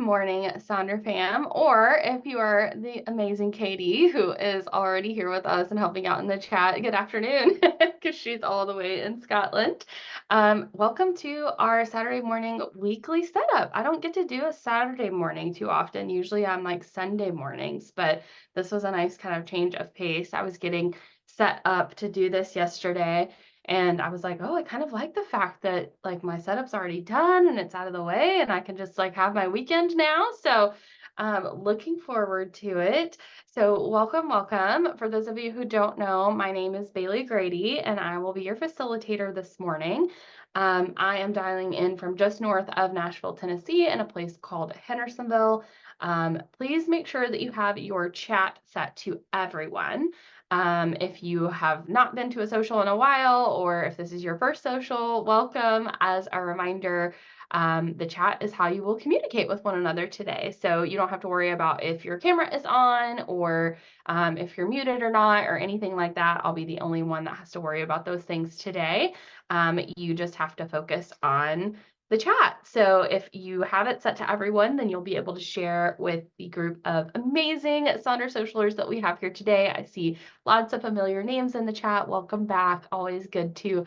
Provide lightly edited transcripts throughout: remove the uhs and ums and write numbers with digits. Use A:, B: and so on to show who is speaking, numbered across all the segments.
A: morning, Sonder fam, or if you are the amazing Katie, who is already here with us and helping out in the chat, good afternoon, because she's all the way in Scotland. Welcome to our Saturday morning weekly setup. I don't get to do a Saturday morning too often. Usually I'm like Sunday mornings, but this was a nice kind of change of pace. I was getting set up to do this yesterday. And I was like, oh, I kind of like the fact that like my setup's already done and it's out of the way and I can just like have my weekend now. So looking forward to it. So welcome. For those of you who don't know, my name is Bailey Grady and I will be your facilitator this morning. I am dialing in from just north of Nashville, Tennessee in a place called Hendersonville. Please make sure that you have your chat set to everyone. If you have not been to a social in a while, or if this is your first social, welcome. As a reminder, the chat is how you will communicate with one another today. So you don't have to worry about if your camera is on or if you're muted or not or anything like that. I'll be the only one that has to worry about those things today. You just have to focus on the chat. So if you have it set to everyone, then you'll be able to share with the group of amazing Sonder Socialers that we have here today. I see lots of familiar names in the chat. Welcome back. Always good to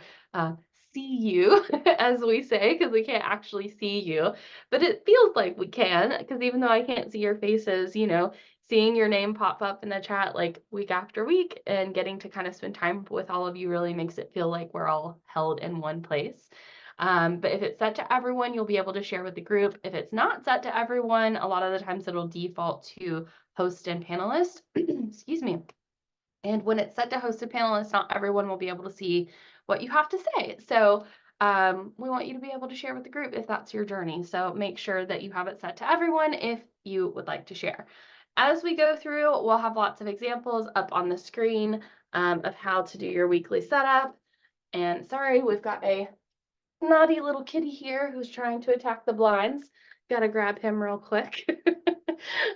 A: see you, as we say, because we can't actually see you, but it feels like we can, because even though I can't see your faces, you know, seeing your name pop up in the chat like week after week and getting to kind of spend time with all of you really makes it feel like we're all held in one place. But if it's set to everyone, you'll be able to share with the group. If it's not set to everyone, a lot of the times it'll default to host and panelist. Excuse me. And when it's set to hosted panelists, not everyone will be able to see what you have to say. So we want you to be able to share with the group if that's your journey. So make sure that you have it set to everyone if you would like to share. As we go through, we'll have lots of examples up on the screen of how to do your weekly setup. And sorry, we've got a naughty little kitty here who's trying to attack the blinds. Gotta grab him real quick.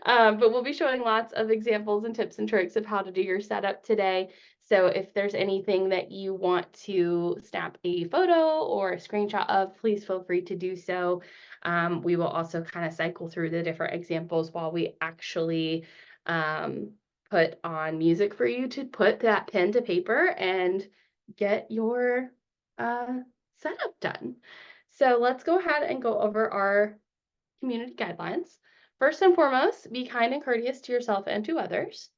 A: But we'll be showing lots of examples and tips and tricks of how to do your setup today. So if there's anything that you want to snap a photo or a screenshot of, please feel free to do so. We will also kind of cycle through the different examples while we actually put on music for you to put that pen to paper and get your setup done. So let's go ahead and go over our community guidelines. First and foremost, be kind and courteous to yourself and to others.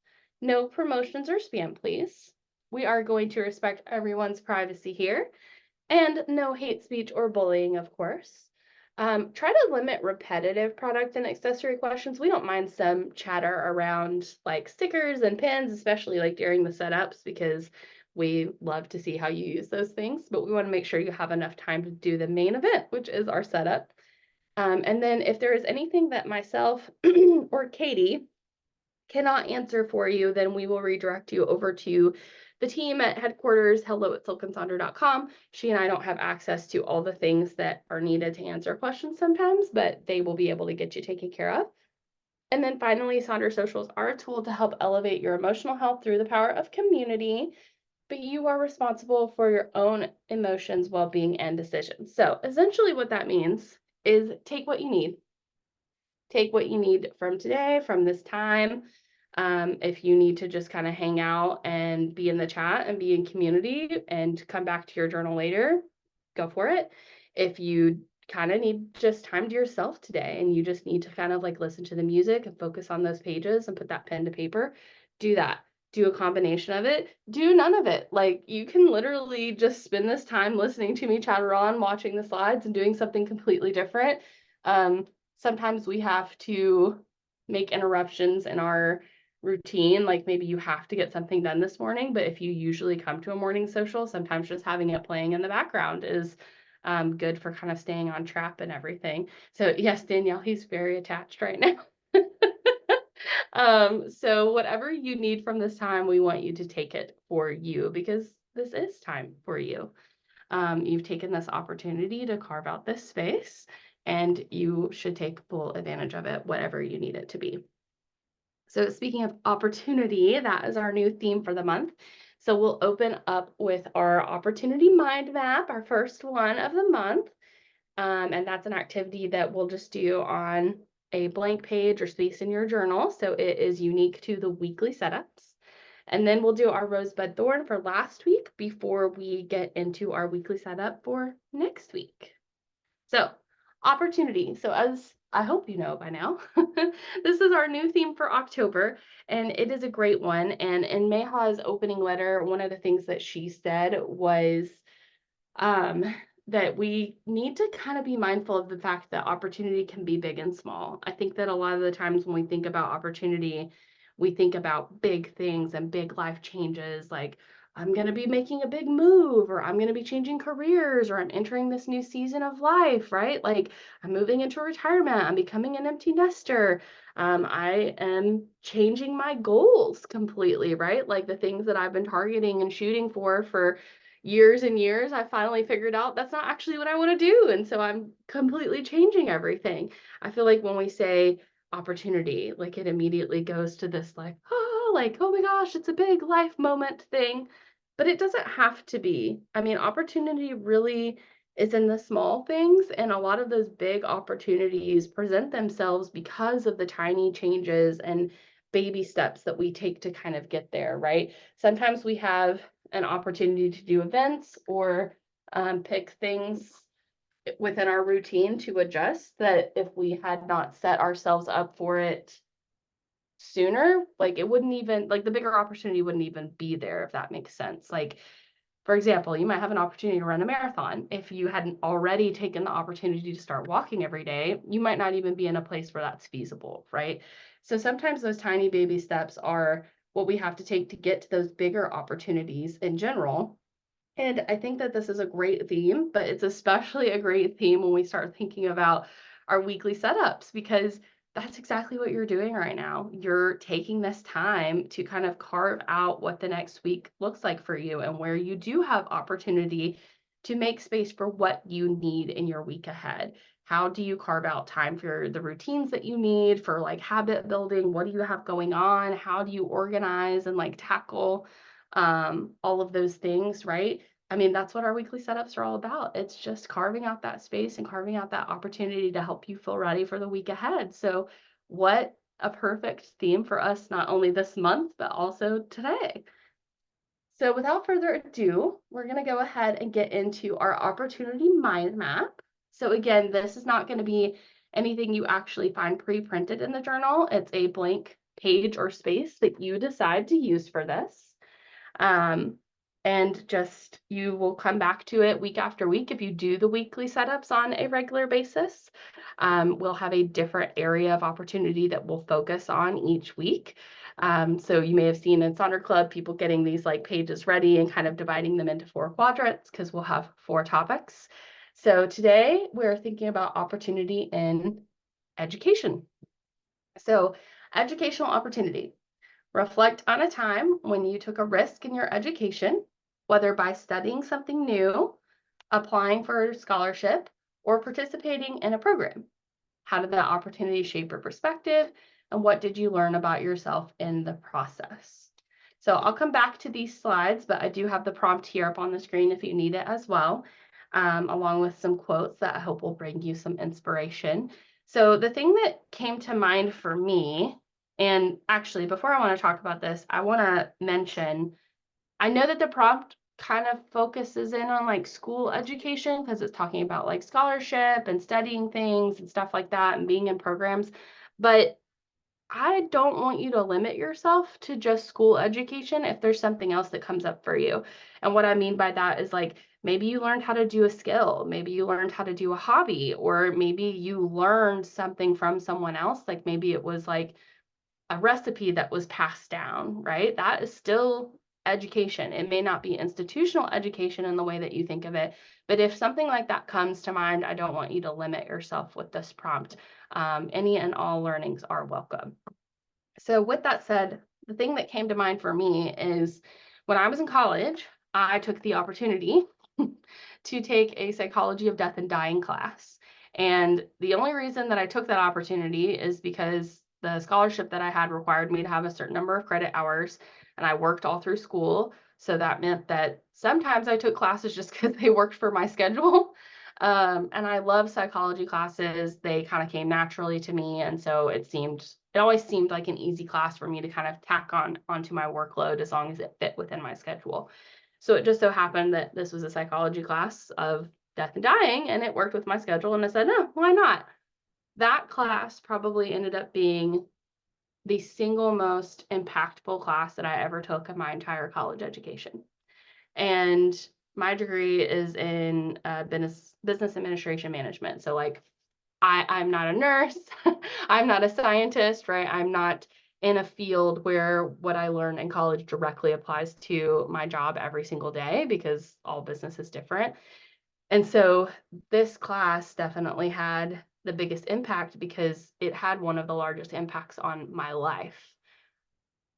A: No promotions or spam, please. We are going to respect everyone's privacy here. And no hate speech or bullying, of course. Try to limit repetitive product and accessory questions. We don't mind some chatter around like stickers and pins, especially like during the setups, because we love to see how you use those things, but we want to make sure you have enough time to do the main event, which is our setup. And then if there is anything that myself or Katie cannot answer for you, then we will redirect you over to the team at headquarters, hello@silkensonder.com. She and I don't have access to all the things that are needed to answer questions sometimes, but they will be able to get you taken care of. And then finally, Sonder Socials are a tool to help elevate your emotional health through the power of community, but you are responsible for your own emotions, well-being, and decisions. So essentially what that means is take what you need. Take what you need from today, from this time. If you need to just kind of hang out and be in the chat and be in community and come back to your journal later, go for it. If you kind of need just time to yourself today and you just need to kind of like listen to the music and focus on those pages and put that pen to paper, do that. Do a combination of it, do none of it. Like you can literally just spend this time listening to me chatter on, watching the slides and doing something completely different. Sometimes we have to make interruptions in our routine, like maybe you have to get something done this morning, but if you usually come to a morning social, sometimes just having it playing in the background is good for kind of staying on track and everything. So yes, Danielle, he's very attached right now. So whatever you need from this time, we want you to take it for you because this is time for you. You've taken this opportunity to carve out this space and you should take full advantage of it, whatever you need it to be. So speaking of opportunity, that is our new theme for the month. So we'll open up with our opportunity mind map, our first one of the month. And that's an activity that we'll just do on a blank page or space in your journal, so it is unique to the weekly setups. And then we'll do our rosebud thorn for last week before we get into our weekly setup for next week. So, opportunity. So, as I hope you know by now, this is our new theme for October, and it is a great one. And in Meha's opening letter, one of the things that she said was um, that we need to kind of be mindful of the fact that opportunity can be big and small. I think that a lot of the times when we think about opportunity, we think about big things and big life changes like I'm going to be making a big move, or I'm going to be changing careers, or I'm entering this new season of life, right? Like I'm moving into retirement, I'm becoming an empty nester. I am changing my goals completely, right? Like the things that I've been targeting and shooting for years and years, I finally figured out that's not actually what I want to do. And so I'm completely changing everything. I feel like when we say opportunity, like it immediately goes to this like, oh my gosh, it's a big life moment thing. But it doesn't have to be. I mean, opportunity really is in the small things, and a lot of those big opportunities present themselves because of the tiny changes and baby steps that we take to kind of get there, right? Sometimes we have an opportunity to do events or pick things within our routine to adjust that if we had not set ourselves up for it sooner, like it wouldn't even, like the bigger opportunity wouldn't even be there, if that makes sense. Like, for example, you might have an opportunity to run a marathon. If you hadn't already taken the opportunity to start walking every day, you might not even be in a place where that's feasible, right? So sometimes those tiny baby steps are what we have to take to get to those bigger opportunities in general. And I think that this is a great theme, but it's especially a great theme when we start thinking about our weekly setups, because that's exactly what you're doing right now. You're taking this time to kind of carve out what the next week looks like for you and where you do have opportunity to make space for what you need in your week ahead. How do you carve out time for the routines that you need for like habit building? What do you have going on? How do you organize and like tackle all of those things, right? I mean, that's what our weekly setups are all about. It's just carving out that space and carving out that opportunity to help you feel ready for the week ahead. So, what a perfect theme for us, not only this month, but also today. So, without further ado, we're going to go ahead and get into our opportunity mind map. So, again, this is not going to be anything you actually find pre-printed in the journal. It's a blank page or space that you decide to use for this. Um, and just you will come back to it week after week if you do the weekly setups on a regular basis. We'll have a different area of opportunity that we'll focus on each week. So you may have seen in Sonder Club people getting these like pages ready and kind of dividing them into 4 quadrants because we'll have 4 topics. So today we're thinking about opportunity in education. So educational opportunity. Reflect on a time when you took a risk in your education, whether by studying something new, applying for a scholarship, or participating in a program. How did that opportunity shape your perspective, and what did you learn about yourself in the process? So I'll come back to these slides, but I do have the prompt here up on the screen if you need it as well, along with some quotes that I hope will bring you some inspiration. So the thing that came to mind for me, and actually before I want to talk about this, I want to mention, I know that the prompt kind of focuses in on like school education because it's talking about like scholarship and studying things and stuff like that and being in programs, but I don't want you to limit yourself to just school education if there's something else that comes up for you. And what I mean by that is like maybe you learned how to do a skill, maybe you learned how to do a hobby, or maybe you learned something from someone else. Like maybe it was like a recipe that was passed down, right? That is still education. It may not be institutional education in the way that you think of it, but if something like that comes to mind, I don't want you to limit yourself with this prompt. Any and all learnings are welcome. So with that said, the thing that came to mind for me is when I was in college, I took the opportunity to take a psychology of death and dying class. And the only reason that I took that opportunity is because the scholarship that I had required me to have a certain number of credit hours, and I worked all through school. So that meant that sometimes I took classes just because they worked for my schedule. And I love psychology classes. They kind of came naturally to me. And so it always seemed like an easy class for me to kind of tack onto my workload as long as it fit within my schedule. So it just so happened that this was a psychology class of death and dying, and it worked with my schedule. And I said, no, why not? That class probably ended up being the single most impactful class that I ever took in my entire college education. And my degree is in business administration management. So like I'm not a nurse, I'm not a scientist, right? I'm not in a field where what I learn in college directly applies to my job every single day because all business is different. And so this class definitely had the biggest impact because it had one of the largest impacts on my life.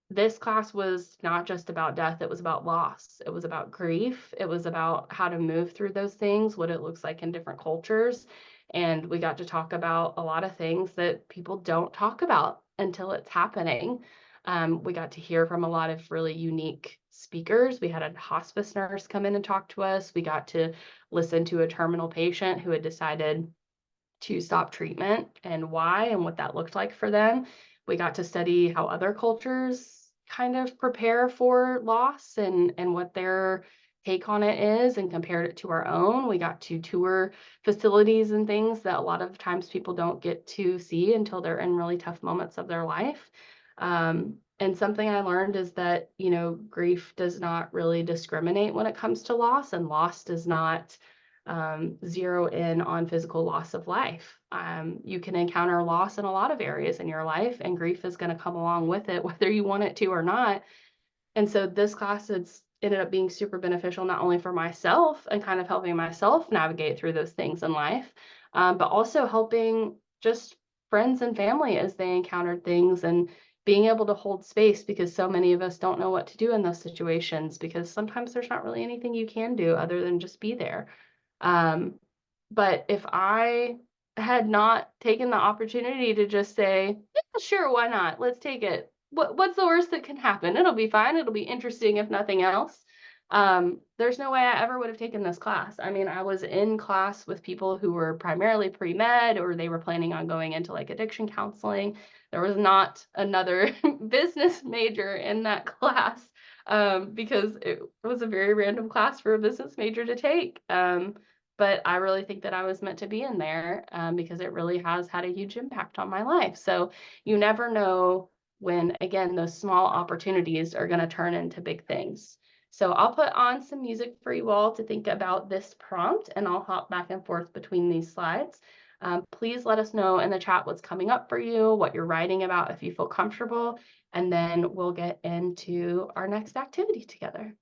A: This class was not just about death, it was about loss. It was about grief. It was about how to move through those things, what it looks like in different cultures. And we got to talk about a lot of things that people don't talk about until it's happening. We got to hear from a lot of really unique speakers. We had a hospice nurse come in and talk to us. We got to listen to a terminal patient who had decided to stop treatment and why and what that looked like for them. We got to study how other cultures kind of prepare for loss and what their take on it is and compared it to our own. We got to tour facilities and things that a lot of times people don't get to see until they're in really tough moments of their life. And something I learned is that, grief does not really discriminate when it comes to loss, and loss does not zero in on physical loss of life. You can encounter loss in a lot of areas in your life, and grief is going to come along with it, whether you want it to or not. And so this class has ended up being super beneficial, not only for myself and kind of helping myself navigate through those things in life, but also helping just friends and family as they encountered things and being able to hold space because so many of us don't know what to do in those situations because sometimes there's not really anything you can do other than just be there. Um, but if I had not taken the opportunity to just say, yeah, sure, why not? Let's take it. What's the worst that can happen? It'll be fine. It'll be interesting if nothing else. There's no way I ever would have taken this class. I mean, I was in class with people who were primarily pre-med or they were planning on going into like addiction counseling. There was not another business major in that class because it was a very random class for a business major to take. But I really think that I was meant to be in there because it really has had a huge impact on my life. So you never know when, again, those small opportunities are going to turn into big things. So I'll put on some music for you all to think about this prompt, and I'll hop back and forth between these slides. Please let us know in the chat what's coming up for you, what you're writing about if you feel comfortable, and then we'll get into our next activity together.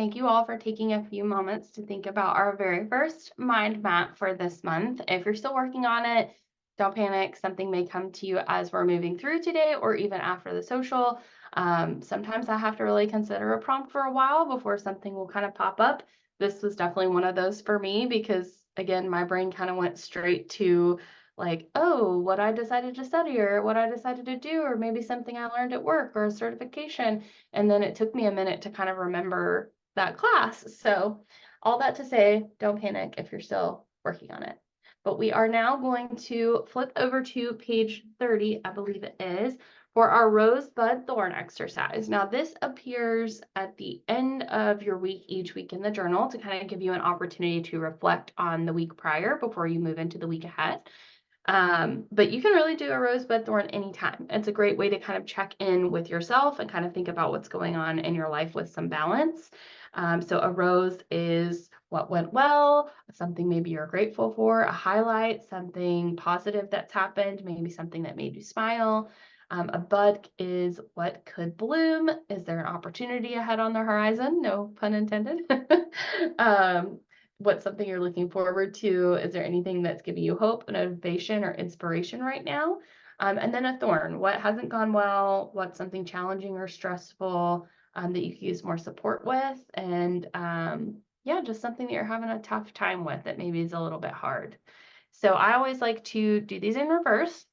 A: Thank you all for taking a few moments to think about our very first mind map for this month. If you're still working on it, don't panic. Something may come to you as we're moving through today or even after the social. Sometimes I have to really consider a prompt for a while before something will kind of pop up. This was definitely one of those for me because, again, my brain kind of went straight to like, oh, what I decided to study or what I decided to do, or maybe something I learned at work or a certification. And then it took me a minute to kind of remember that class. So all that to say, don't panic if you're still working on it. But we are now going to flip over to page 30, I believe it is, for our rosebud thorn exercise. Now this appears at the end of your week, each week in the journal, to kind of give you an opportunity to reflect on the week prior before you move into the week ahead. But you can really do a rosebud thorn anytime. It's a great way to kind of check in with yourself and kind of think about what's going on in your life with some balance. So a rose is what went well, something maybe you're grateful for, a highlight, something positive that's happened, maybe something that made you smile. A bud is what could bloom. Is there an opportunity ahead on the horizon? No pun intended. What's something you're looking forward to? Is there anything that's giving you hope, motivation, or inspiration right now? And then a thorn. What hasn't gone well? What's something challenging or stressful that you could use more support with? And yeah, just something that you're having a tough time with that maybe is a little bit hard. So I always like to do these in reverse.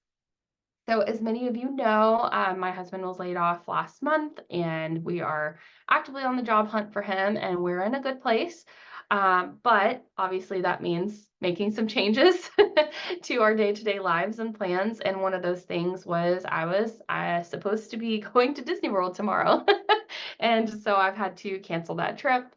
A: So as many of you know, my husband was laid off last month and we are actively on the job hunt for him and we're in a good place. But obviously that means making some changes to our day-to-day lives and plans. And one of those things was I was supposed to be going to Disney World tomorrow. And so I've had to cancel that trip.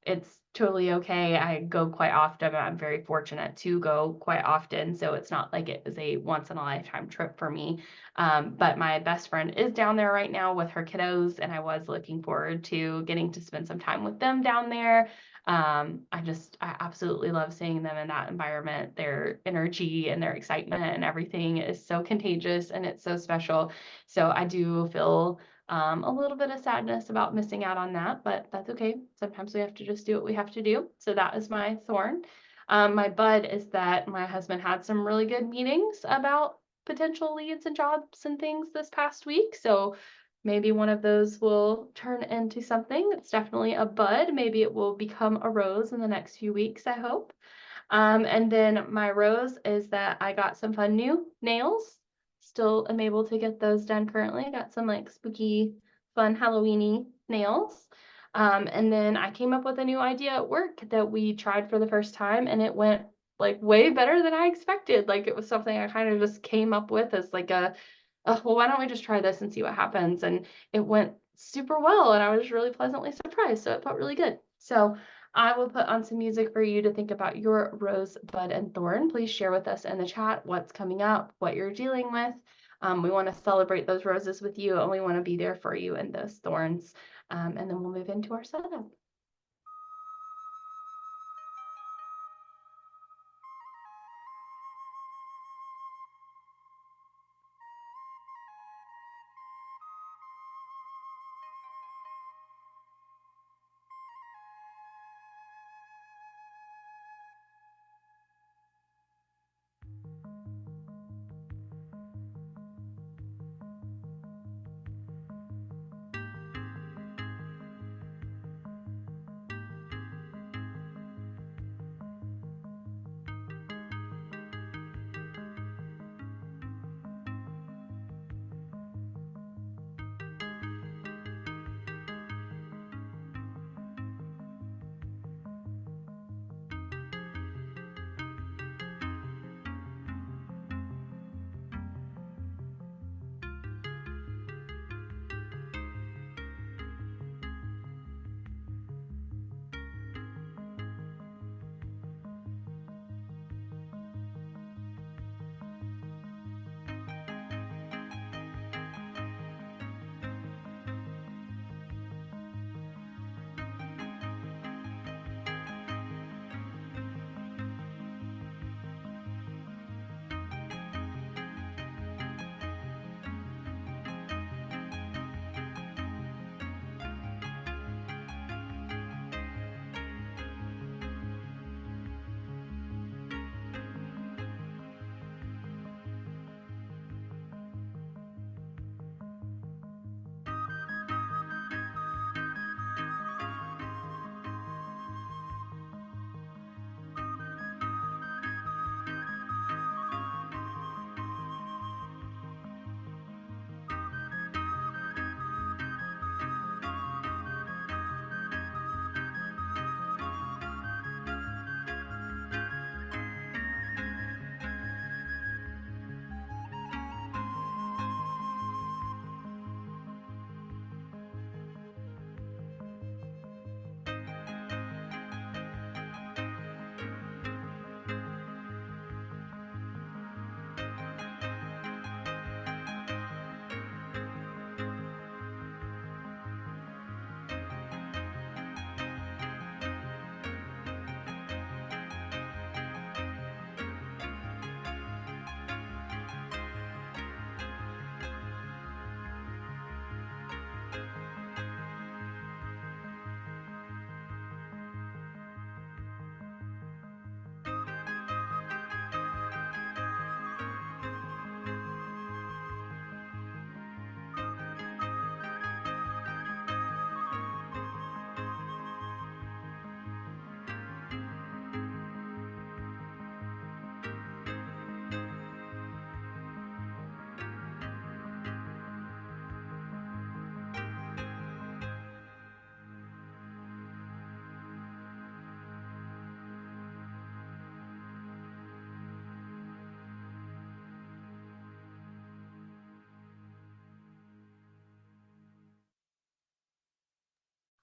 A: It's totally okay. I go quite often. I'm very fortunate to go quite often. So it's not like it is a once in a lifetime trip for me. But my best friend is down there right now with her kiddos, and I was looking forward to getting to spend some time with them down there. I absolutely love seeing them in that environment. Their energy and their excitement and everything is so contagious and it's so special. So I do feel a little bit of sadness about missing out on that, but that's okay. Sometimes we have to just do what we have to do. So that is my thorn. My bud is that my husband had some really good meetings about potential leads and jobs and things this past week. So maybe one of those will turn into something. It's definitely a bud. Maybe it will become a rose in the next few weeks, I hope. And then my rose is that I got some fun new nails. Still am able to get those done currently. I got some like spooky, fun Halloweeny nails. And then I came up with a new idea at work that we tried for the first time and it went like way better than I expected. Like it was something I kind of just came up with as like oh, well, why don't we just try this and see what happens? And it went super well and I was really pleasantly surprised. So it felt really good. So I will put on some music for you to think about your rose, bud, and thorn. Please share with us in the chat what's coming up, what you're dealing with. We want to celebrate those roses with you and we want to be there for you in those thorns. And then we'll move into our setup.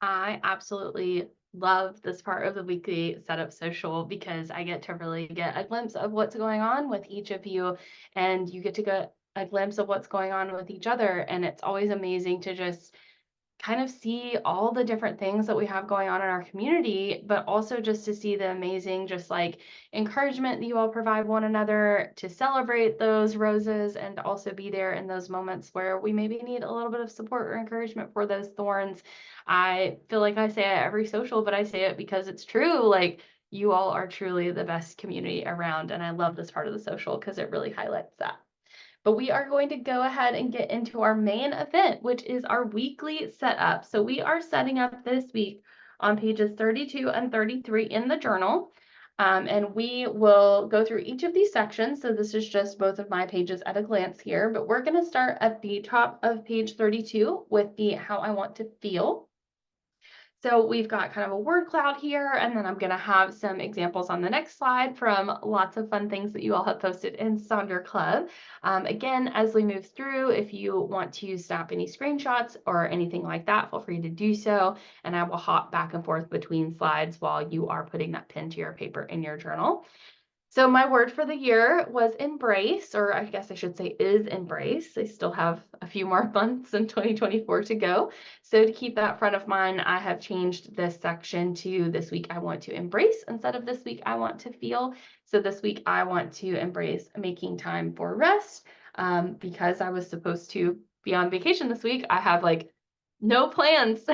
A: I absolutely love this part of the weekly setup social because I get to really get a glimpse of what's going on with each of you, and you get to get a glimpse of what's going on with each other. And it's always amazing to just kind of see all the different things that we have going on in our community, but also just to see the amazing, just like encouragement that you all provide one another, to celebrate those roses and also be there in those moments where we maybe need a little bit of support or encouragement for those thorns. I feel like I say it every social, but I say it because it's true. Like, you all are truly the best community around. And I love this part of the social because it really highlights that. But we are going to go ahead and get into our main event, which is our weekly setup. So we are setting up this week on pages 32 and 33 in the journal. And we will go through each of these sections. So this is just both of my pages at a glance here, but we're going to start at the top of page 32 with the how I want to feel. So we've got kind of a word cloud here, and then I'm going to have some examples on the next slide from lots of fun things that you all have posted in Sonder Club. Again, as we move through, if you want to snap any screenshots or anything like that, feel free to do so, and I will hop back and forth between slides while you are putting that pen to your paper in your journal. So my word for the year was embrace, or I guess I should say is embrace. I still have a few more months in 2024 to go. So to keep that front of mind, I have changed this section to this week I want to embrace instead of this week I want to feel. So this week I want to embrace making time for rest because I was supposed to be on vacation this week. I have like no plans,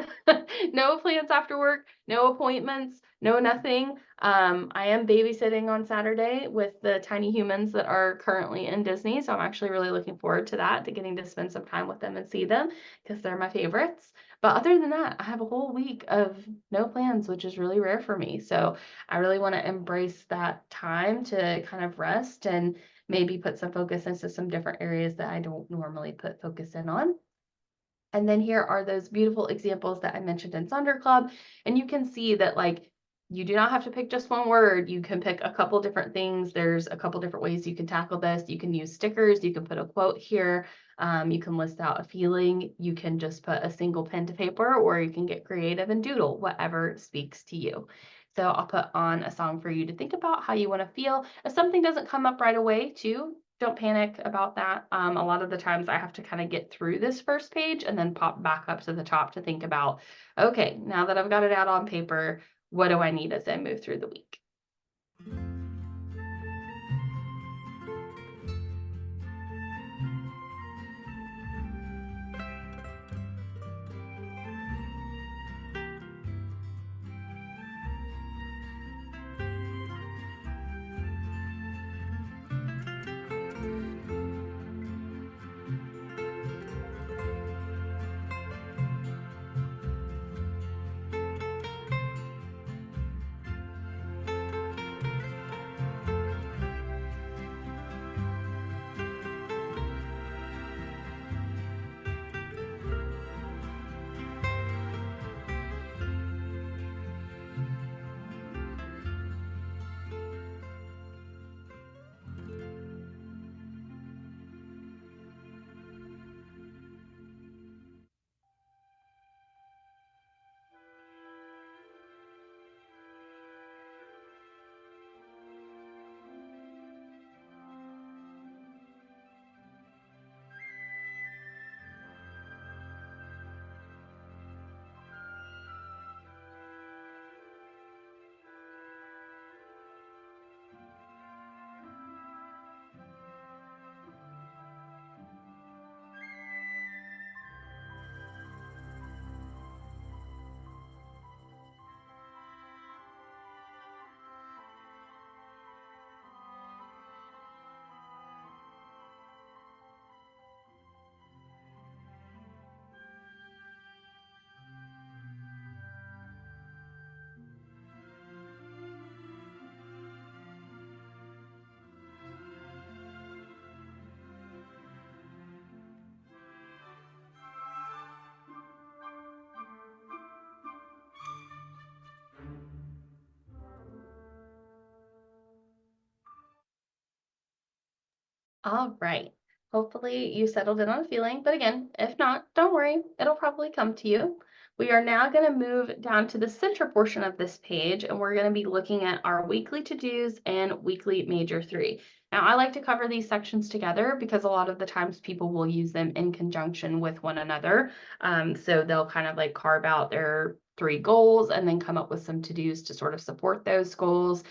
A: no plans after work, no appointments, no nothing. I am babysitting on Saturday with the tiny humans that are currently in Disney. So I'm actually really looking forward to that, to getting to spend some time with them and see them because they're my favorites. But other than that, I have a whole week of no plans, which is really rare for me. So I really want to embrace that time to kind of rest and maybe put some focus into some different areas that I don't normally put focus in on. And then here are those beautiful examples that I mentioned in Sonder Club. And you can see that like you do not have to pick just one word. You can pick a couple different things. There's a couple different ways you can tackle this. You can use stickers. You can put a quote here. You can list out a feeling. You can just put a single pen to paper, or you can get creative and doodle, whatever speaks to you. So I'll put on a song for you to think about how you want to feel. If something doesn't come up right away, too, don't panic about that. A lot of the times I have to kind of get through this first page and then pop back up to the top to think about, okay, now that I've got it out on paper, what do I need as I move through the week? All right. Hopefully you settled in on a feeling, but again, if not, don't worry, it'll probably come to you. We are now going to move down to the center portion of this page, and we're going to be looking at our weekly to-dos and weekly major three. Now, I like to cover these sections together because a lot of the times people will use them in conjunction with one another. So they'll kind of like carve out their three goals and then come up with some to-dos to sort of support those goals.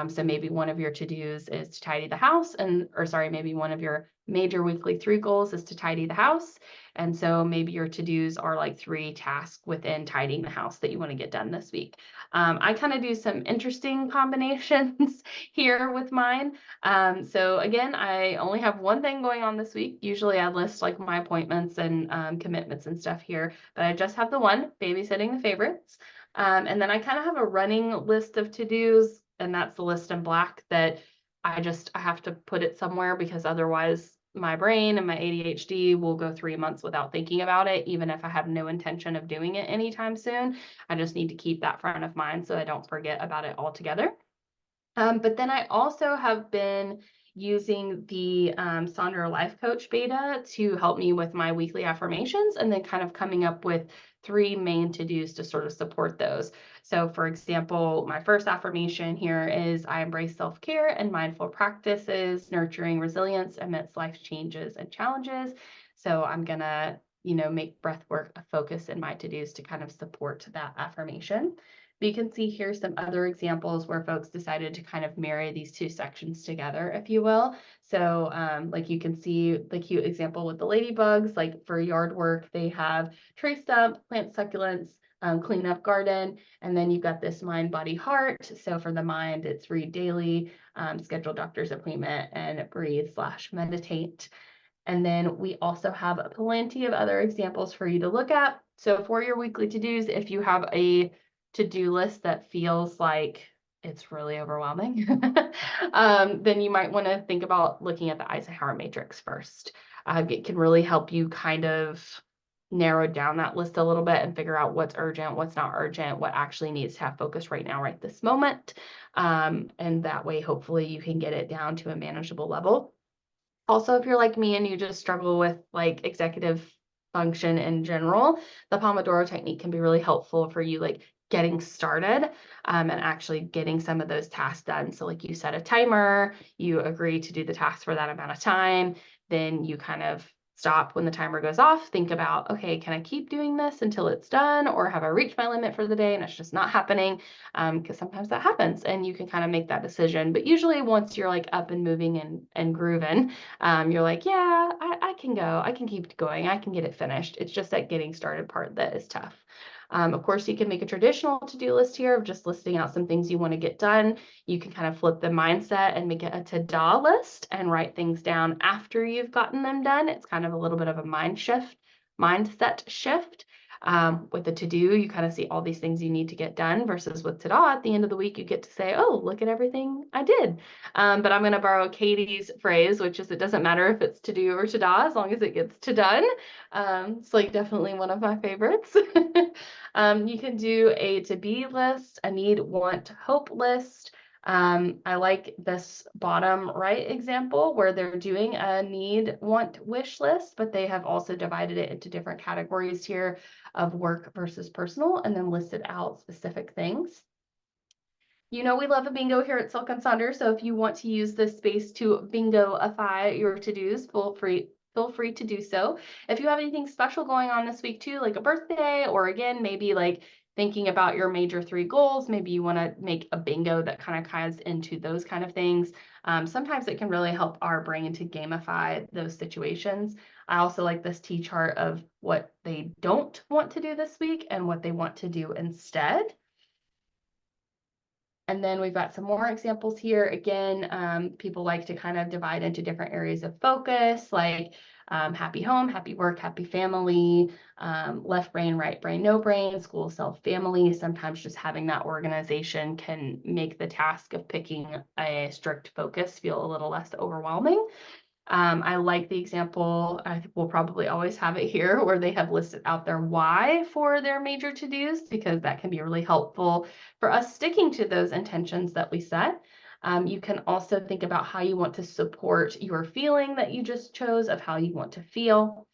A: So maybe one of your to-dos is to tidy the house, maybe one of your major weekly three goals is to tidy the house. And so maybe your to-dos are like 3 tasks within tidying the house that you want to get done this week. I kind of do some interesting combinations here with mine. So again, I only have one thing going on this week. Usually I list like my appointments and commitments and stuff here, but I just have the one, babysitting the favorites. And then I kind of have a running list of to-dos, and that's the list in black that I have to put it somewhere because otherwise my brain and my ADHD will go 3 months without thinking about it, even if I have no intention of doing it anytime soon. I just need to keep that front of mind so I don't forget about it altogether. But then I also have been using the Sonder Life Coach beta to help me with my weekly affirmations, and then kind of coming up with 3 main to-dos to sort of support those. So for example, my first affirmation here is I embrace self-care and mindful practices, nurturing resilience amidst life's changes and challenges. So I'm gonna, make breath work a focus in my to-dos to kind of support that affirmation. But you can see here some other examples where folks decided to kind of marry these 2 sections together, if you will. So like you can see the cute example with the ladybugs, like for yard work, they have tree stump, plant succulents, clean up garden, and then you've got this mind, body, heart. So for the mind, it's read daily, schedule doctor's appointment, and breathe/meditate. And then we also have plenty of other examples for you to look at. So for your weekly to-dos, if you have a to-do list that feels like it's really overwhelming, then you might want to think about looking at the Eisenhower matrix first. It can really help you kind of narrow down that list a little bit and figure out what's urgent, what's not urgent, what actually needs to have focus right now, right this moment. And that way, hopefully you can get it down to a manageable level. Also, if you're like me and you just struggle with like executive function in general, the Pomodoro technique can be really helpful for you, like getting started and actually getting some of those tasks done. So like you set a timer, you agree to do the task for that amount of time, then you kind of stop when the timer goes off, think about, okay, can I keep doing this until it's done, or have I reached my limit for the day and it's just not happening? Because sometimes that happens and you can kind of make that decision. But usually once you're like up and moving and grooving, you're like, yeah, I can go, I can keep going, I can get it finished. It's just that getting started part that is tough. Of course, you can make a traditional to-do list here of just listing out some things you want to get done. You can kind of flip the mindset and make it a to-do list and write things down after you've gotten them done. It's kind of a little bit of a mindset shift. With the to-do, you kind of see all these things you need to get done versus with to-do, at the end of the week, you get to say, oh, look at everything I did. But I'm going to borrow Katie's phrase, which is it doesn't matter if it's to-do or to-do as long as it gets to done. It's like definitely one of my favorites. You can do a to-be list, a need, want, hope list. I like this bottom right example where they're doing a need, want, wish list, but they have also divided it into different categories here of work versus personal, and then listed out specific things. You know, we love a bingo here at Silk and Sonder, so if you want to use this space to bingoify your to-dos, feel free to do so. If you have anything special going on this week too, like a birthday, or again, maybe like thinking about your major 3 goals, maybe you want to make a bingo that kind of ties into those kind of things. Sometimes it can really help our brain to gamify those situations. I also like this T-chart of what they don't want to do this week and what they want to do instead. And then we've got some more examples here. Again, people like to kind of divide into different areas of focus, like happy home, happy work, happy family, left brain, right brain, no brain, school, self, family. Sometimes just having that organization can make the task of picking a strict focus feel a little less overwhelming. I like the example, I think we'll probably always have it here, where they have listed out their why for their major to-dos, because that can be really helpful for us sticking to those intentions that we set. You can also think about how you want to support your feeling that you just chose, of how you want to feel.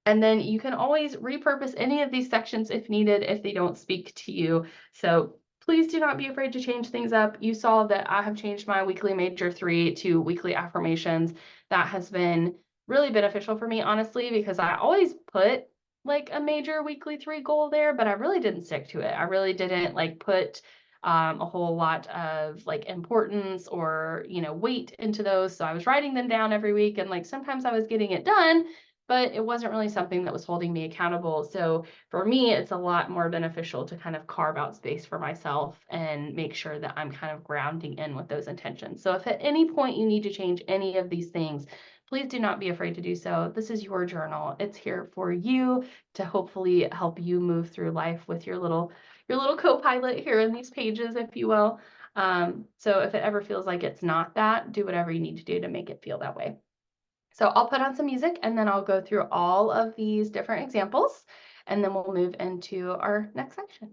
A: And then you can always repurpose any of these sections if needed, if they don't speak to you. So please do not be afraid to change things up. You saw that I have changed my weekly major 3 to weekly affirmations. That has been really beneficial for me, honestly, because I always put like a major weekly 3 goal there, but I really didn't stick to it. I really didn't like put a whole lot of like importance or, weight into those. So I was writing them down every week, and like sometimes I was getting it done, but it wasn't really something that was holding me accountable. So for me, it's a lot more beneficial to kind of carve out space for myself and make sure that I'm kind of grounding in with those intentions. So if at any point you need to change any of these things, please do not be afraid to do so. This is your journal. It's here for you to hopefully help you move through life with your little co-pilot here in these pages, if you will. So if it ever feels like it's not that, do whatever you need to do to make it feel that way. So I'll put on some music and then I'll go through all of these different examples, and then we'll move into our next section.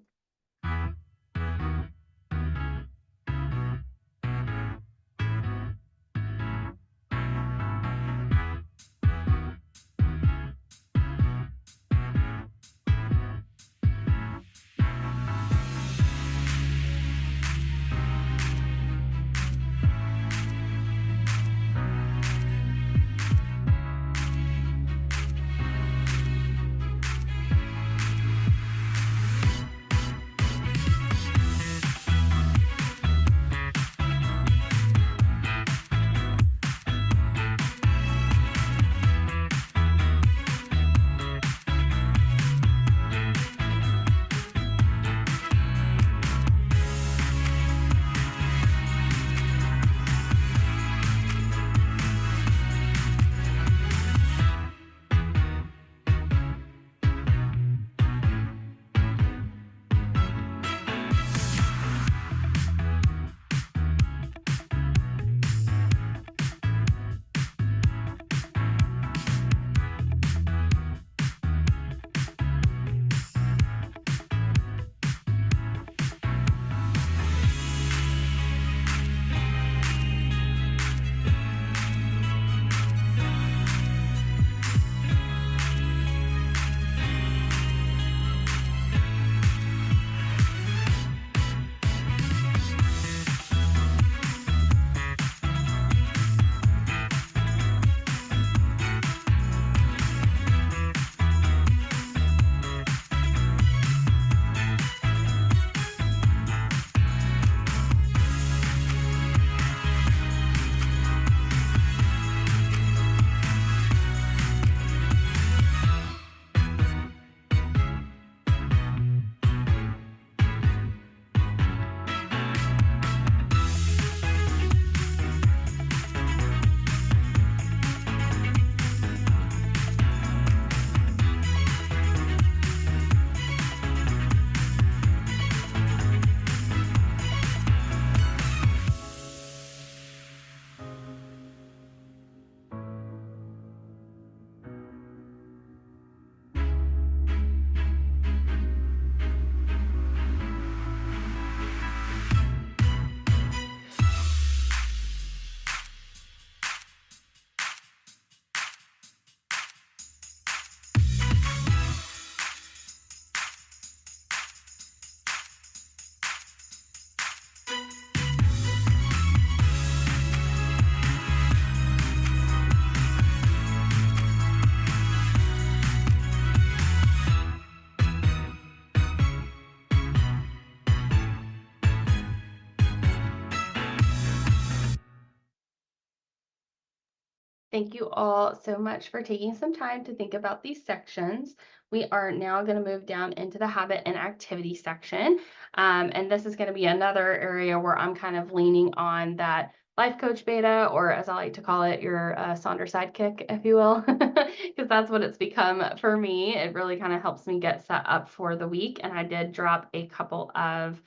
A: Thank you all so much for taking some time to think about these sections. We are now going to move down into the habit and activity section. And this is going to be another area where I'm kind of leaning on that life coach beta, or as I like to call it, your Sonder sidekick, if you will, because that's what it's become for me. It really kind of helps me get set up for the week. And I did drop a couple of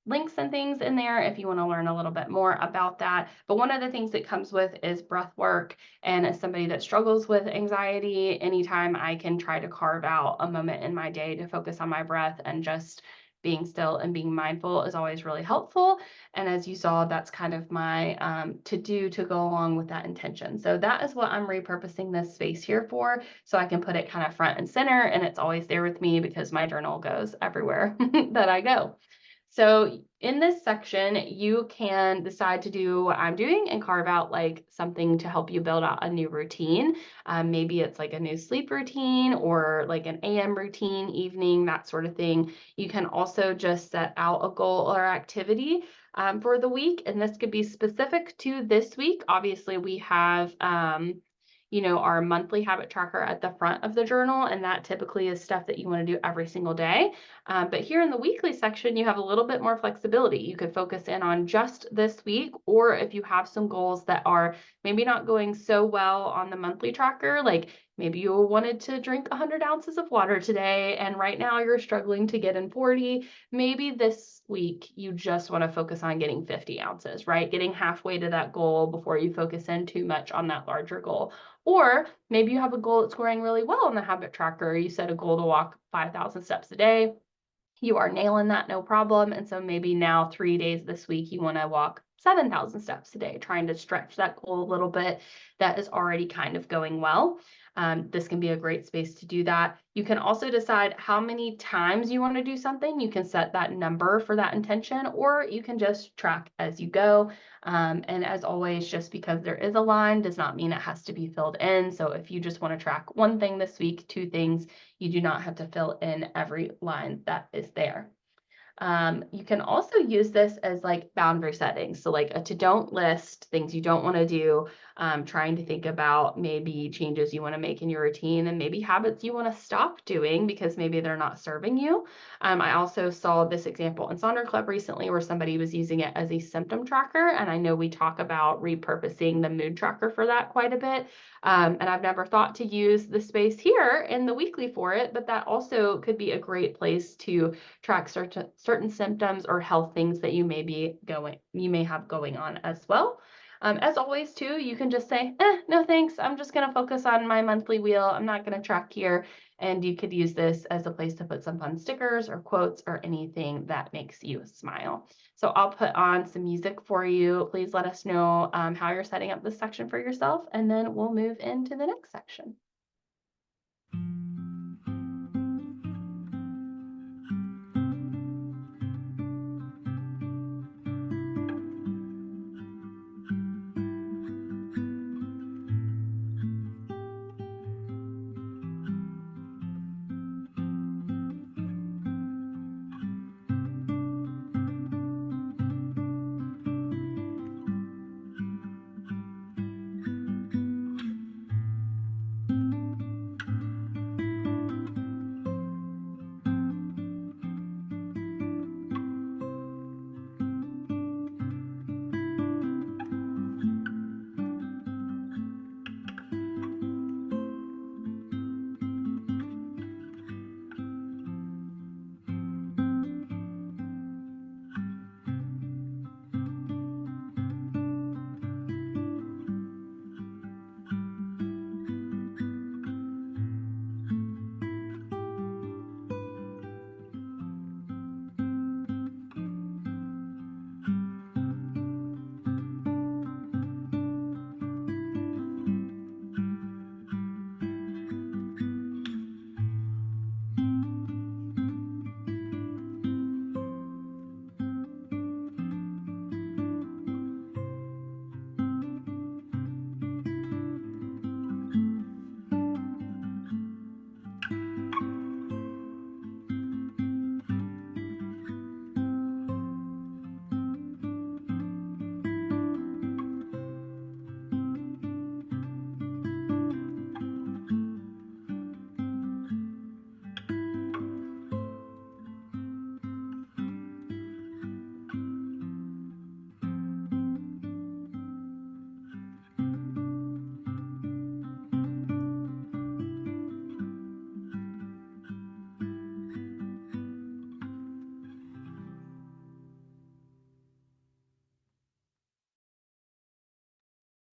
A: links and things in there if you want to learn a little bit more about that. But one of the things that comes with is breath work. And as somebody that struggles with anxiety, anytime I can try to carve out a moment in my day to focus on my breath and just being still and being mindful is always really helpful. And as you saw, that's kind of my to do to go along with that intention. So that is what I'm repurposing this space here for, so I can put it kind of front and center, and it's always there with me because my journal goes everywhere that I go. So in this section, you can decide to do what I'm doing and carve out like something to help you build out a new routine. Maybe it's like a new sleep routine or like an AM routine, evening, that sort of thing. You can also just set out a goal or activity for the week, and this could be specific to this week. Obviously, we have our monthly habit tracker at the front of the journal, and that typically is stuff that you want to do every single day. But here in the weekly section, you have a little bit more flexibility. You could focus in on just this week, or if you have some goals that are maybe not going so well on the monthly tracker, like maybe you wanted to drink 100 ounces of water today, and right now you're struggling to get in 40. Maybe this week you just want to focus on getting 50 ounces, right? Getting halfway to that goal before you focus in too much on that larger goal. Or maybe you have a goal that's scoring really well on the habit tracker. You set a goal to walk 5,000 steps a day. You are nailing that, no problem. And so maybe now 3 days this week, you want to walk 7,000 steps a day, trying to stretch that goal a little bit. That is already kind of going well. This can be a great space to do that. You can also decide how many times you want to do something. You can set that number for that intention, or you can just track as you go. And as always, just because there is a line does not mean it has to be filled in. So if you just want to track one thing this week, two things, you do not have to fill in every line that is there. You can also use this as like boundary settings. So like a to-don't list, things you don't want to do, trying to think about maybe changes you want to make in your routine and maybe habits you want to stop doing because maybe they're not serving you. I also saw this example in Sonder Club recently where somebody was using it as a symptom tracker. And I know we talk about repurposing the mood tracker for that quite a bit. And I've never thought to use the space here in the weekly for it, but that also could be a great place to track certain symptoms or health things that you may have going on as well. As always, too, you can just say, no thanks, I'm just going to focus on my monthly wheel. I'm not going to track here. And you could use this as a place to put some fun stickers or quotes or anything that makes you smile. So I'll put on some music for you. Please let us know how you're setting up this section for yourself, and then we'll move into the next section.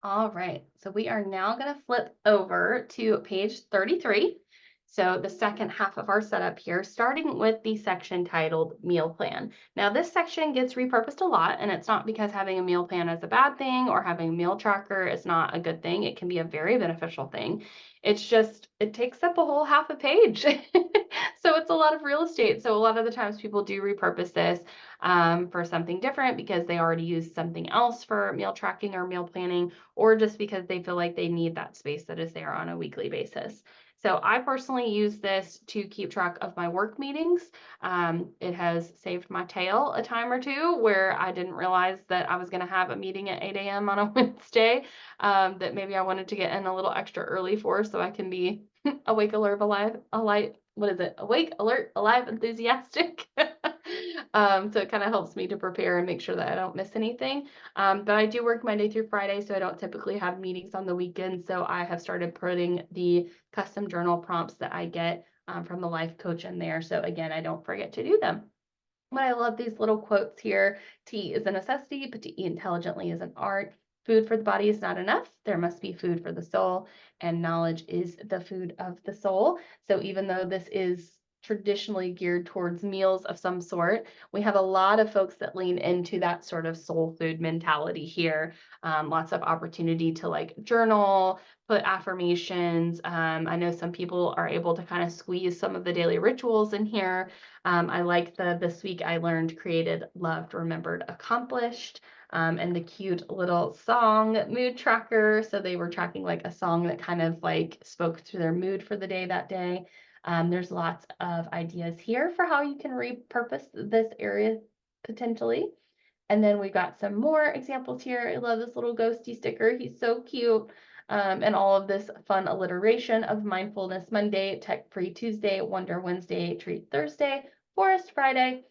A: All right, so we are now going to flip over to page 33. So the second half of our setup here, starting with the section titled Meal Plan. Now this section gets repurposed a lot, and it's not because having a meal plan is a bad thing or having a meal tracker is not a good thing. It can be a very beneficial thing. It's just, it takes up a whole half a page. So it's a lot of real estate. So a lot of the times people do repurpose this for something different because they already use something else for meal tracking or meal planning, or just because they feel like they need that space that is there on a weekly basis. So I personally use this to keep track of my work meetings. It has saved my tail a time or two where I didn't realize that I was going to have a meeting at 8 a.m. on a Wednesday that maybe I wanted to get in a little extra early for so I can be awake, alert, alive, what is it? Awake, alert, alive, enthusiastic. So it kind of helps me to prepare and make sure that I don't miss anything. But I do work Monday through Friday, so I don't typically have meetings on the weekend. So I have started putting the custom journal prompts that I get from the life coach in there. So again, I don't forget to do them. But I love these little quotes here. To eat is a necessity, but to eat intelligently is an art. Food for the body is not enough. There must be food for the soul, and knowledge is the food of the soul. So even though this is traditionally geared towards meals of some sort, we have a lot of folks that lean into that sort of soul food mentality here. Lots of opportunity to like journal, put affirmations. I know some people are able to kind of squeeze some of the daily rituals in here. I like the This Week I Learned, Created, Loved, Remembered, Accomplished, and the cute little song mood tracker. So they were tracking like a song that kind of like spoke to their mood for the day that day. There's lots of ideas here for how you can repurpose this area potentially. And then we've got some more examples here. I love this little ghosty sticker. He's so cute. And all of this fun alliteration of Mindfulness Monday, Tech Free Tuesday, Wonder Wednesday, Treat Thursday, Forest Friday,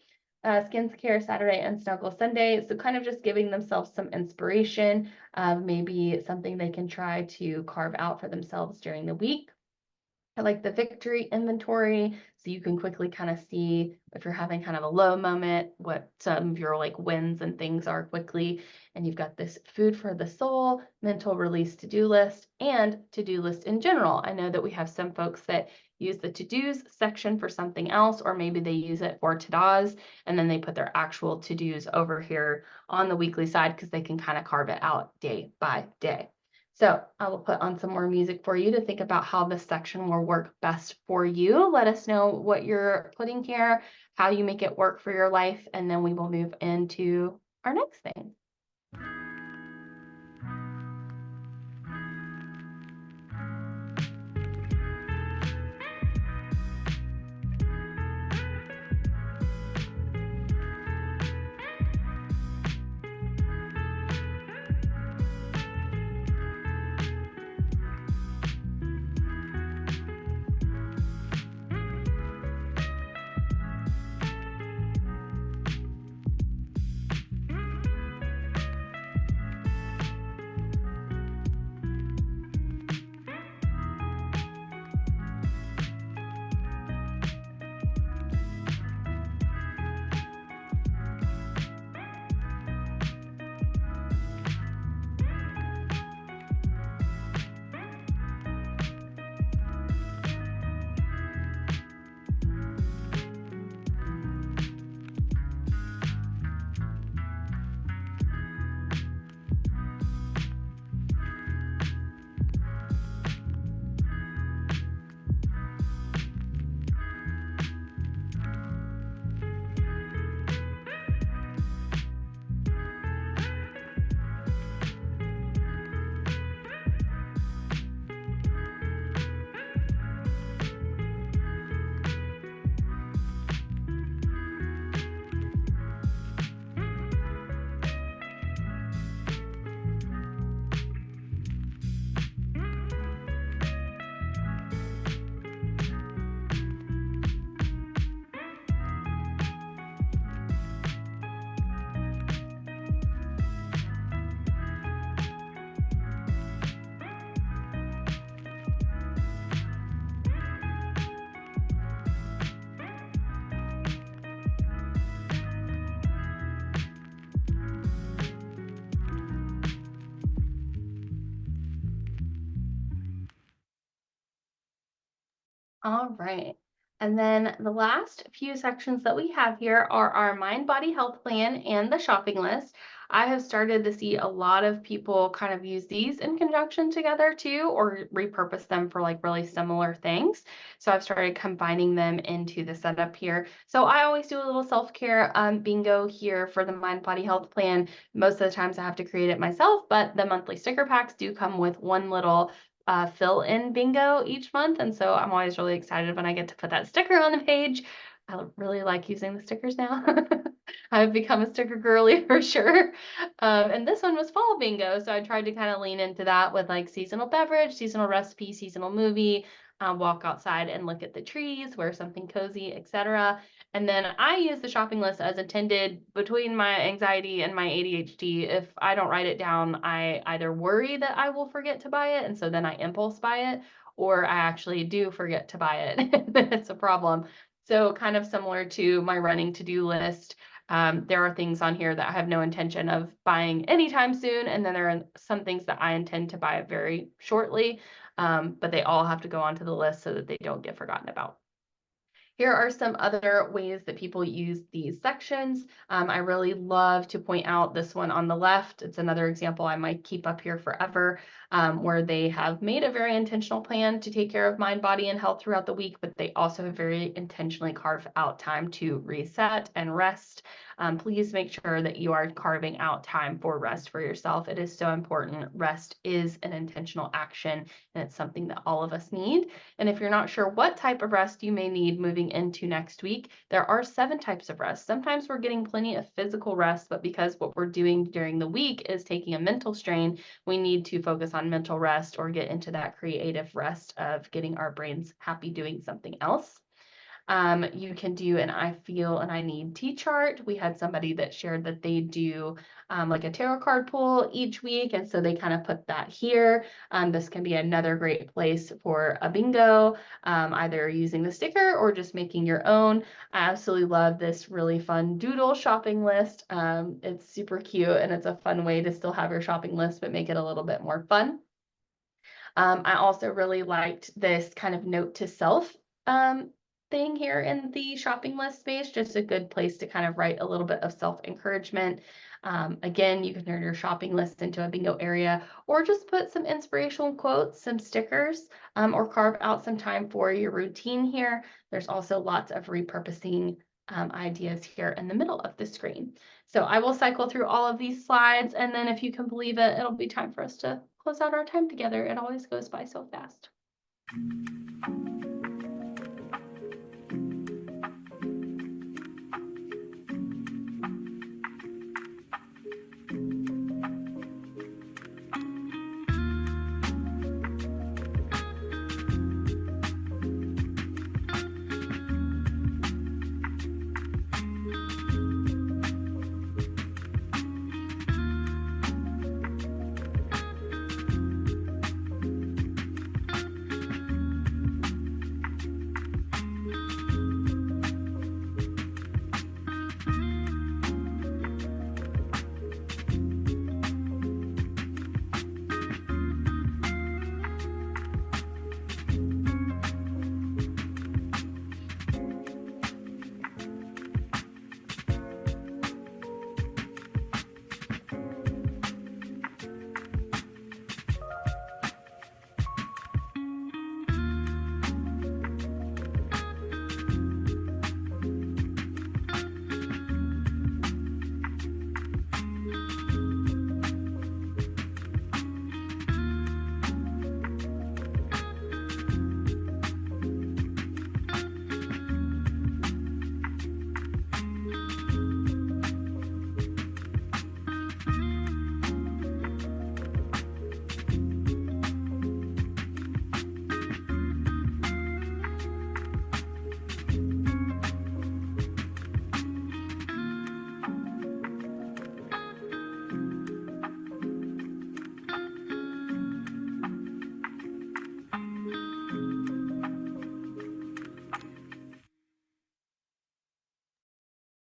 A: Skincare Saturday, and Snuggle Sunday. So kind of just giving themselves some inspiration of maybe something they can try to carve out for themselves during the week. I like the victory inventory, so you can quickly kind of see if you're having kind of a low moment, what some of your like wins and things are quickly. And you've got this food for the soul, mental release to-do list, and to-do list in general. I know that we have some folks that use the to-dos section for something else, or maybe they use it for to-dos, and then they put their actual to-dos over here on the weekly side because they can kind of carve it out day by day. So I will put on some more music for you to think about how this section will work best for you. Let us know what you're putting here, how you make it work for your life, and then we will move into our next thing. All right. And then the last few sections that we have here are our mind body health plan and the shopping list. I have started to see a lot of people kind of use these in conjunction together too, or repurpose them for like really similar things. So I've started combining them into the setup here. So I always do a little self-care bingo here for the mind body health plan. Most of the times I have to create it myself, but the monthly sticker packs do come with one little fill in bingo each month. And so I'm always really excited when I get to put that sticker on the page. I really like using the stickers now. I've become a sticker girly for sure. And this one was fall bingo. So I tried to kind of lean into that with like seasonal beverage, seasonal recipe, seasonal movie, walk outside and look at the trees, wear something cozy, etc. And then I use the shopping list as intended between my anxiety and my ADHD. If I don't write it down, I either worry that I will forget to buy it, and so then I impulse buy it, or I actually do forget to buy it. It's a problem. So, kind of similar to my running to-do list, there are things on here that I have no intention of buying anytime soon, and then there are some things that I intend to buy very shortly, but they all have to go onto the list so that they don't get forgotten about. Here are some other ways that people use these sections. I really love to point out this one on the left. It's another example I might keep up here forever, where they have made a very intentional plan to take care of mind, body, and health throughout the week, but they also have very intentionally carved out time to reset and rest. Please make sure that you are carving out time for rest for yourself. It is so important. Rest is an intentional action, and it's something that all of us need. And if you're not sure what type of rest you may need moving into next week, there are 7 types of rest. Sometimes we're getting plenty of physical rest, but because what we're doing during the week is taking a mental strain, we need to focus on mental rest or get into that creative rest of getting our brains happy doing something else. You can do an I feel and I need T chart. We had somebody that shared that they do like a tarot card pull each week. And so they kind of put that here. This can be another great place for a bingo, either using the sticker or just making your own. I absolutely love this really fun doodle shopping list. It's super cute and it's a fun way to still have your shopping list, but make it a little bit more fun. I also really liked this kind of note to self thing here in the shopping list space, just a good place to kind of write a little bit of self-encouragement. Again, you can turn your shopping list into a bingo area or just put some inspirational quotes, some stickers, or carve out some time for your routine here. There's also lots of repurposing ideas here in the middle of the screen. So I will cycle through all of these slides, and then if you can believe it, it'll be time for us to close out our time together. It always goes by so fast.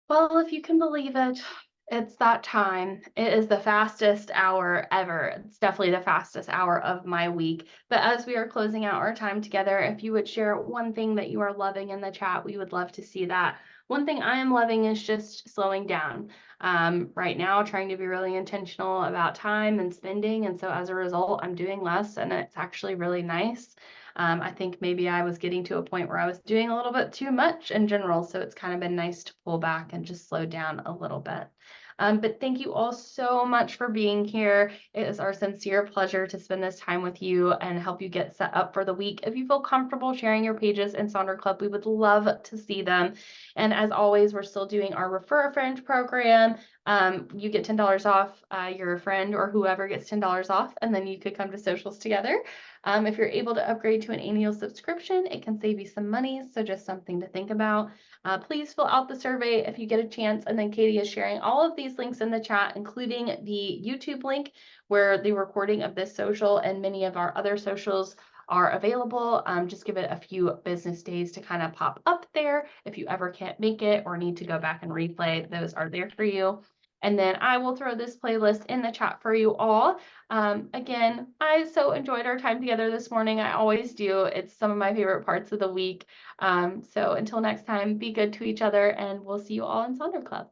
A: Well, if you can believe it, It's that time. It is the fastest hour ever. It's definitely the fastest hour of my week. But as we are closing out our time together, if you would share one thing that you are loving in the chat, we would love to see that. One thing I am loving is just slowing down. Right now, trying to be really intentional about time and spending. And so as a result, I'm doing less, and it's actually really nice. I think maybe I was getting to a point where I was doing a little bit too much in general. So it's kind of been nice to pull back and just slow down a little bit. But thank you all so much for being here. It is our sincere pleasure to spend this time with you and help you get set up for the week. If you feel comfortable sharing your pages in Sonder Club, we would love to see them. And as always, we're still doing our Refer a Friend program. You get $10 off, your friend or whoever gets $10 off, and then you could come to socials together. If you're able to upgrade to an annual subscription, it can save you some money. So just something to think about. Please fill out the survey if you get a chance. And then Katie is sharing all of these links in the chat, including the YouTube link where the recording of this social and many of our other socials are available. Just give it a few business days to kind of pop up there. If you ever can't make it or need to go back and replay, those are there for you. And then I will throw this playlist in the chat for you all. Again, I so enjoyed our time together this morning. I always do. It's some of my favorite parts of the week. So until next time, be good to each other, and we'll see you all in Sonder Club.